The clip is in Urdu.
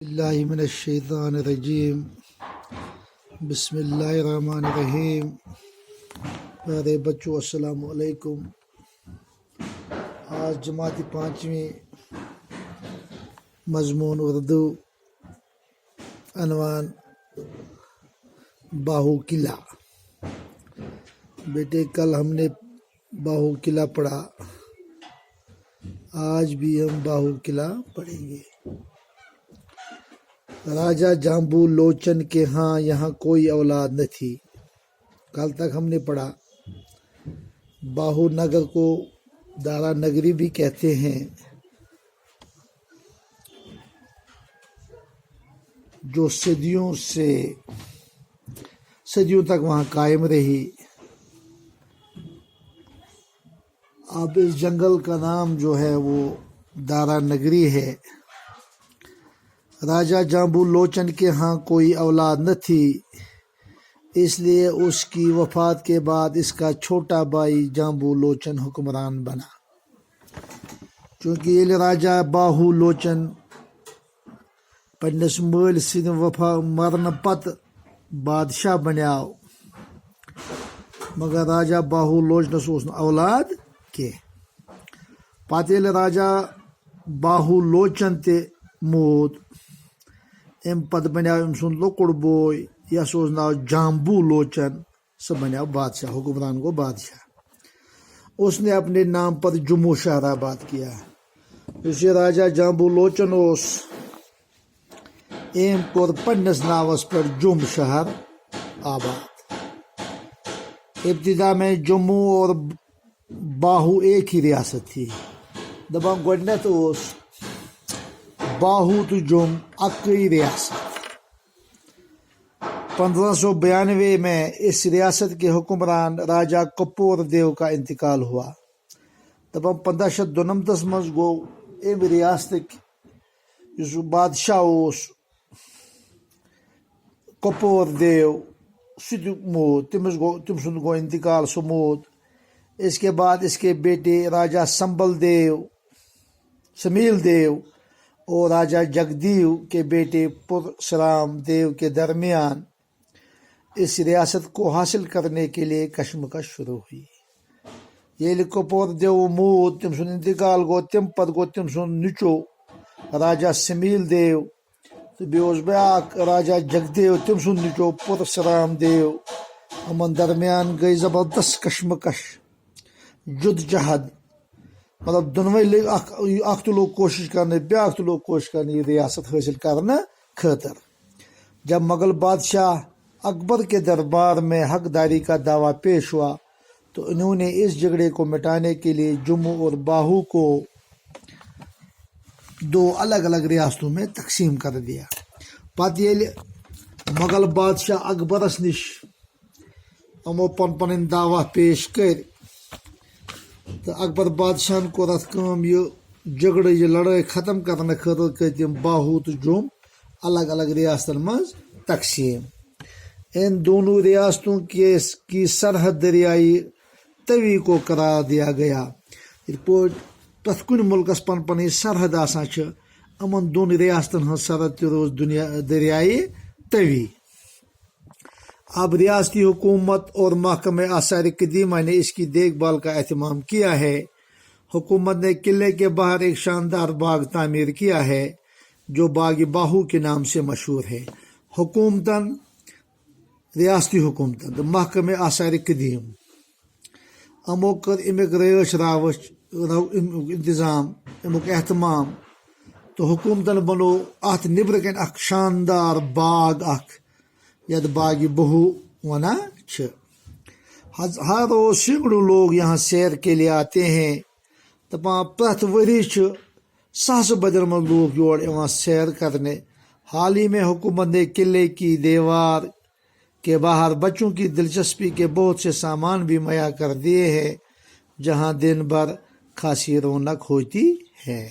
اللہ من الشیطان الرجیم بسم اللہ الرحمن الرحیم۔ پیارے بچوں السلام علیکم۔ آج جماعت پانچویں مضمون اردو، عنوان باہو قلعہ۔ بیٹے کل ہم نے باہو قلعہ پڑھا، آج بھی ہم باہو قلعہ پڑھیں گے۔ راجا جامبو لوچن کے ہاں یہاں کوئی اولاد نہ تھی۔ کل تک ہم نے پڑھا باہو نگر کو دارا نگری بھی کہتے ہیں، جو صدیوں تک وہاں قائم رہی۔ اب اس جنگل کا نام جو ہے وہ دارا نگری ہے۔ راجا جامبو لوچن کے ہاں کوئی اولاد نہ تھی، اس لیے اس کی وفات کے بعد اس کا چھوٹا بھائی جامبو لوچن حکمران بنا۔ چونکہ یہ راجا باہو لوچن پنس مل سند مرن پت بادشاہ بنیاو، مگر راجا باہو لوچنس اوس نہ اولاد کی۔ پتہ ییٚلہِ راجا باہو لوچن تہِ موٗد، امہِ پتہٕ بنیٛاو أمۍ سُنٛد لۄکُٹ بوے یس اوس ناو جامبو لوچن، سُہ بنیٛاو بادشاہ، حکمران گوٚو بادشاہ۔ اس نے اپنے نام پر جموں شہر آباد کیا۔ یُس یہِ راجا جامبو لوچن اوس، أمۍ کوٚر پننِس ناوس پٮ۪ٹھ جوٚم شہر آباد۔ ابتدا میں جموں اور باہو ایک ہی ریاست تھی۔ دپان گۄڈنٮ۪تھ اوس باہو تو جوم اکئی ریاست۔ 1592 میں اس ریاست کے حکمران راجا کپور دیو کا انتقال ہوا۔ دپان 1592 مز گو ام ریاست یس بادشاہ اوس کپور دیو سہ تہ موٗد، تم سند گو انتقال، سہ موٗد۔ اس کے بعد اس کے بیٹے راجا سمیل دیو اور راجا جگدیو کے بیٹے پرشرام دیو کے درمیان اس ریاست کو حاصل کرنے کے لیے کشمکش شروع ہوئی۔ ییٚلہِ کپور دیو موٗد، تم سند انتقال گو، تم پتہٕ گو تم سند نچو راجا سمیل دیو، تو بیٚیہِ اوس بیاکھ راجا جگدیو، تم سند نچو پرشرام دیو۔ یمن درمیان گئی زبردست کشمکش، جد جہد، مطلب دونوے لگ اخ تو لوگ کوشش کرنے، بیاکھ تو لوگ کوشش کرنے یہ ریاست حاصل کرنے خاطر۔ جب مغل بادشاہ اکبر کے دربار میں حقداری کا دعویٰ پیش ہوا تو انہوں نے اس جھگڑے کو مٹانے کے لیے جموں اور باہو کو دو الگ الگ ریاستوں میں تقسیم کر دیا۔ پتہ ییٚلہِ مغل بادشاہ اکبرس نش یمو پن دعویٰ پیش کر، تو اکبر بادشاہن کور ات کٲم، یہ جھگڑٕ، یہ لڑٲے ختم کرنے خاطر کر تم باہو تو جوم الگ الگ ریاستن مز تقسیم۔ ان دونوں ریاستوں کی سرحد دریائی توی کو قرار دیا گیا۔ پرٛٮ۪تھ کُنہِ مُلکس پن پن سرحد آسان چھ، یمن دون ریاستن ہٕنٛز سرحد تہِ روز دریائے توی۔ اب ریاستی حکومت اور محکمہ آثار قدیمہ نے اس کی دیکھ بھال کا اہتمام کیا ہے۔ حکومت نے قلعے کے باہر ایک شاندار باغ تعمیر کیا ہے جو باغ باہو کے نام سے مشہور ہے۔ ریاستی حکومتن تو محکمہ آثار قدیم امو کر امیک رٲچھ راوچ انتظام، امیک اہتمام، تو حکومتن بنو ات نبر کن اخ شاندار باغ اخ یت باغ بہو ونان چھ۔ ہر روز سینکڑوں لوگ یہاں سیر کے لیے آتے ہیں۔ دپان پرٛٮ۪تھ ؤری چھ ساسہٕ بدین من لوگ یور یوان سیر کرنے۔ حال ہی میں حکومت نے قلعے کی دیوار کے باہر بچوں کی دلچسپی کے بہت سے سامان بھی مہیا کر دیے ہیں، جہاں دن بھر خاصی رونق ہوتی ہے۔